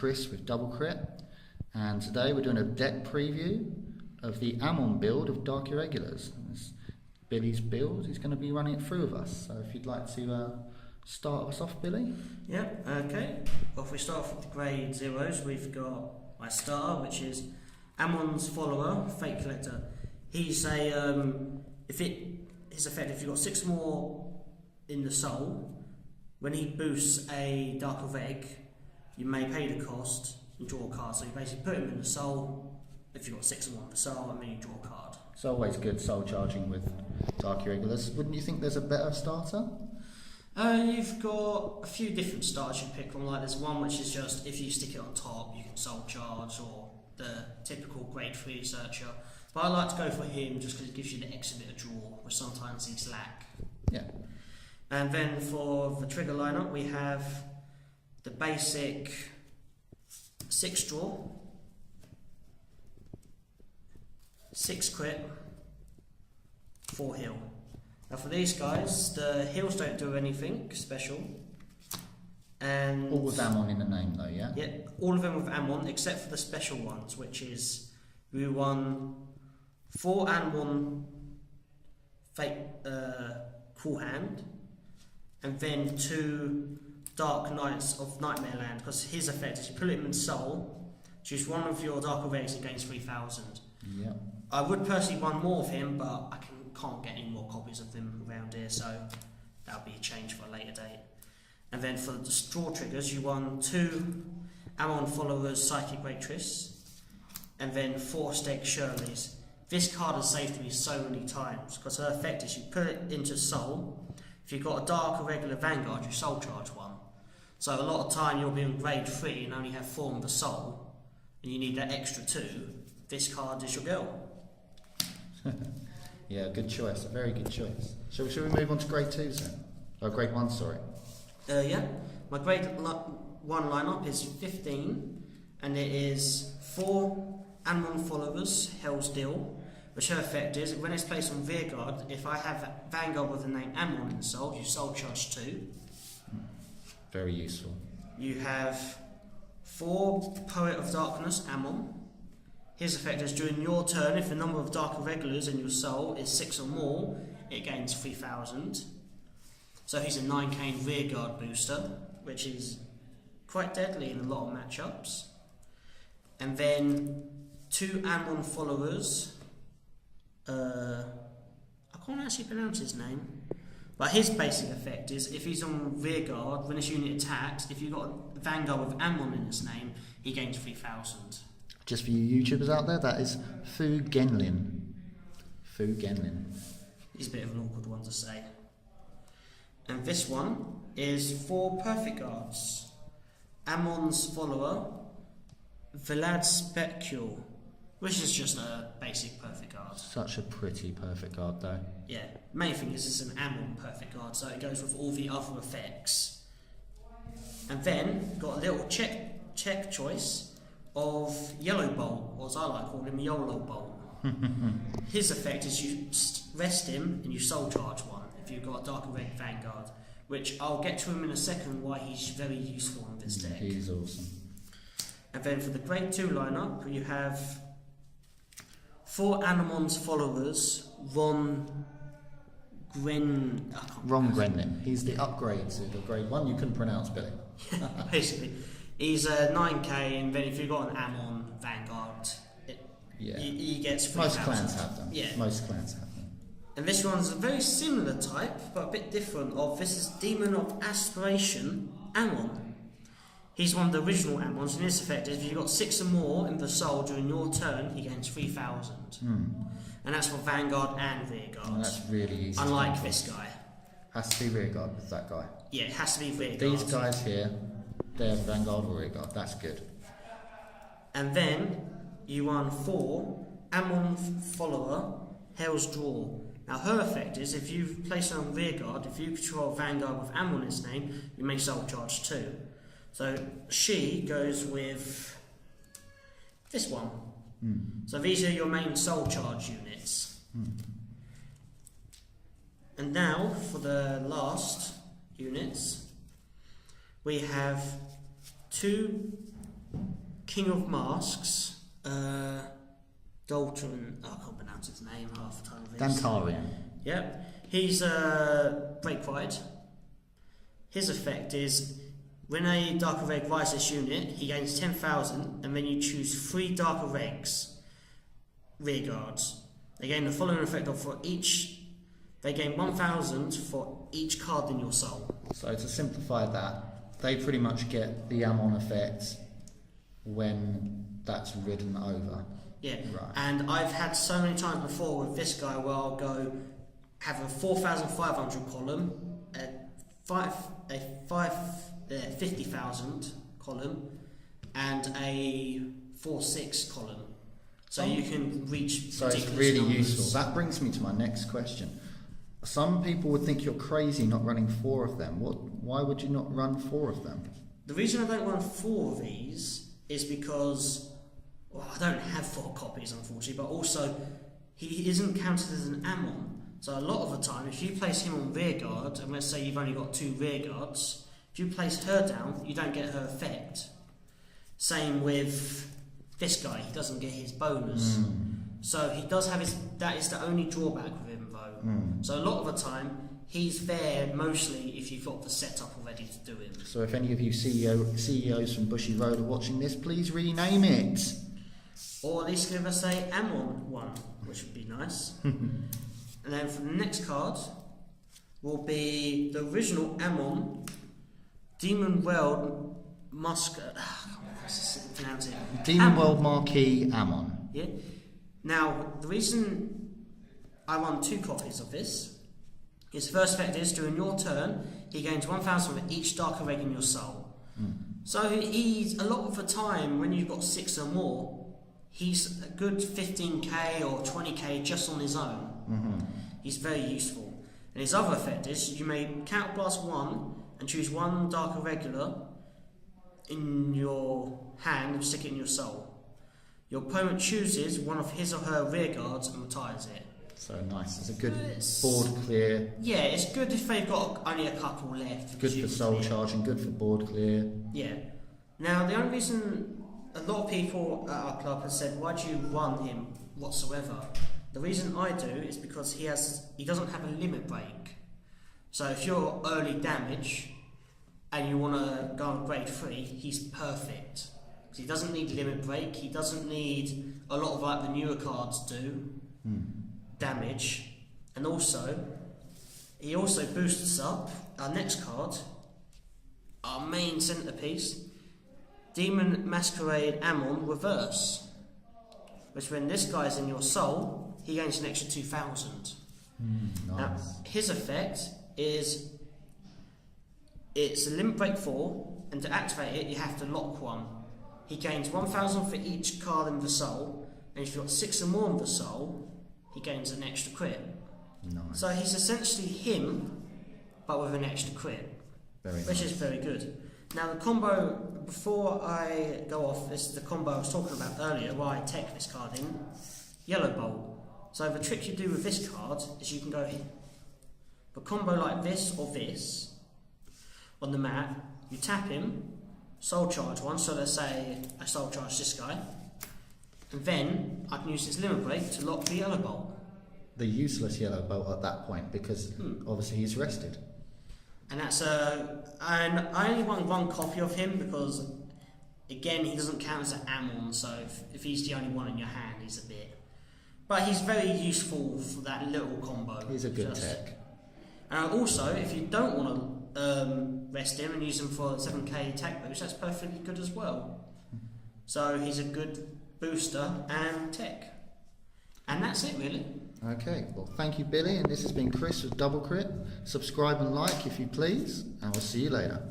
Chris with Double Crit, and today we're doing a deck preview of the Amon build of Dark Irregulars. It's Billy's build. He's going to be running it through with us, so if you'd like to start us off, Billy. Yeah, okay. Well, if we start off with the grade zeros, we've got my starter, which is Amon's follower, Fate Collector. He's a his effect, if you've got 6 more in the soul, when he boosts a Dark Irreg, you may pay the cost and draw a card. So you basically put him in the soul, if you've got 6 more in the soul, and then you draw a card. It's always good soul charging with Dark Irregulars. Wouldn't you think there's a better starter? You've got a few different starters you pick from. Like there's one which is just if you stick it on top, you can soul charge, or the typical grade 3 searcher. But I like to go for him just because it gives you the extra bit of draw, which sometimes these lack. Yeah. And then for the trigger lineup, we have the basic 6 draw, 6 crit, 4 heal. Now for these guys, the heals don't do anything special. And all with Amon in the name though, yeah? Yeah, all of them with Amon except for the special ones, which is we won 4 Amon Fate Cool Hand, and then 2 Dark Knights of Nightmare Land, because his effect is you put him in soul, choose one of your Dark Irregs and gains 3,000. Yeah. I would personally want more of him, but I can't get any more copies of them around here, so that'll be a change for a later date. And then for the draw triggers, you won 2 Amon Followers Psychic Waitress, and then 4 Steg Shirley's. This card has saved me so many times, because her effect is you put it into soul. If you've got a Dark Irregular Vanguard, you soul charge 1. So a lot of time you'll be on grade 3 and only have 4 in the soul, and you need that extra 2. This card is your girl. Yeah, good choice, a very good choice. Shall we move on to grade 2s then? Oh, grade 1, sorry. Yeah, my grade 1 lineup is 15, and it is 4 Amon Followers, Hell's Deal, which her effect is, when it's placed on Rearguard, if I have Vanguard with the name Amon in soul, you soul charge 2. Very useful. You have 4 Poet of Darkness, Amon. His effect is during your turn, if the number of Dark Irregulars in your soul is 6 or more, it gains 3,000. So he's a 9k Rearguard booster, which is quite deadly in a lot of matchups. And then 2 Amon Followers. I can't actually pronounce his name, but his basic effect is if he's on Rearguard, when this unit attacks, if you've got a Vanguard with Amon in his name, he gains 3,000. Just for you YouTubers out there, that is Fu Genlin. Fu Genlin. He's a bit of an awkward one to say. And this one is 4 Perfect Guards. Amon's follower, Velad Specule, which is just a basic Perfect Guard. Such a pretty Perfect Guard though. Yeah, main thing is it's an Amon Perfect Guard, so it goes with all the other effects. And then, got a little check choice of Yellow Bolt, or as I like calling him, YOLO Bolt. His effect is you rest him and you soul charge 1 if you've got a Dark Irreg Vanguard, which I'll get to him in a second why he's very useful in this deck. He's awesome. And then for the grade 2 lineup, you have 4 Amon's Followers, Ron Grenlin. He's the upgrade to the grade 1 you couldn't pronounce, Billy. Basically. He's a 9k, and then if you've got an Amon Vanguard, he gets 3,000. Most clans have them. Yeah. Most clans have them. And this one's a very similar type, but a bit different. This is Demon of Aspiration, Amon. He's one of the original Amons, and his effect is if you've got 6 or more in the soul during your turn, he gains 3,000. And that's for Vanguard and Rearguard. Oh, that's really easy. Unlike this guy. Has to be Rearguard with that guy. Yeah, it has to be Rearguard. These guys here, they're Vanguard or Rearguard. That's good. And then you won 4 Amon Follower, Hell's Draw. Now her effect is if you place her on Rearguard, if you control Vanguard with Amon in its name, you may soul charge 2. So she goes with this one. So these are your main soul charge units. And now for the last units, we have 2 King of Masks, Dalton, I can't pronounce his name half the time. Dantarian. Yep. He's break wide. His effect is when a Dark Irreg rises this unit, he gains 10,000, and then you choose 3 Dark Irregs rear guards. They gain the following effect of for each. They gain 1,000 for each card in your soul. So to simplify that, they pretty much get the Amon effect when that's ridden over. Yeah. Right. And I've had so many times before with this guy where I'll go have a 4,500 column, a 50,000 column, and a 4-6 column. So you can reach. So it's really useful. That brings me to my next question. Some people would think you're crazy not running 4 of them. Why would you not run 4 of them? The reason I don't run 4 of these is because, well, I don't have 4 copies unfortunately, but also he isn't counted as an Amon. So a lot of the time, if you place him on rear guard, and let's say you've only got 2 rear guards, if you place her down, you don't get her effect. Same with this guy, he doesn't get his bonus. So he does have his, that is the only drawback with him though. So a lot of the time, he's there mostly if you've got the setup already to do him. So if any of you CEOs from Bushy Road are watching this, please rename it. Or at least give us a Amon one, which would be nice. And then for the next card will be the original Amon, Demon World Musket. Pronounce it. Demon World Marquee Amon. Yeah. Now the reason I won 2 copies of this. His first effect is during your turn, he gains 1,000 for each Dark Irreg in your soul. So he's a lot of the time when you've got 6 or more, he's a good 15k or 20k just on his own. He's very useful. And his other effect is you may counterblast 1 and choose 1 Dark Irregular in your hand and stick it in your soul. Your opponent chooses one of his or her rear guards and retires it. So nice. It's a good board clear. Yeah, it's good if they've got only a couple left. Good for soul charge and good for board clear. Yeah. Now, the only reason a lot of people at our club have said, why do you run him whatsoever? The reason I do is because he doesn't have a limit break. So if you're early damage and you want to go on grade 3, he's perfect. Because he doesn't need limit break, he doesn't need a lot of like the newer cards do. Damage, and also he also boosts up our next card, our main centerpiece, Demon Masquerade Amon Reverse, which when this guy's in your soul, he gains an extra 2,000. Nice. Now, his effect is it's a limit break 4, and to activate it, you have to lock 1. He gains 1,000 for each card in the soul, and if you've got 6 or more in the soul, he gains an extra crit. Nice. So he's essentially him, but with an extra crit, which is very good. Now the combo, before I go off, this is the combo I was talking about earlier, where I take this card in, Yellow Bolt. So the trick you do with this card is you can go here. The combo like this or this, on the map, you tap him, soul charge 1, so let's say I soul charge this guy, and then I can use this limit break to lock the Yellow Bolt. The useless Yellow Bolt at that point, because obviously he's rested. And that's and I only want 1 copy of him because, again, he doesn't count as an Amon, so if he's the only one in your hand, he's a bit. But he's very useful for that little combo. He's a good tech. And also, if you don't want to rest him and use him for 7k attack boost, that's perfectly good as well. So he's a good booster and tech. And that's it, really. Okay, well, thank you, Billy, and this has been Chris with Double Crit. Subscribe and like if you please, and we'll see you later.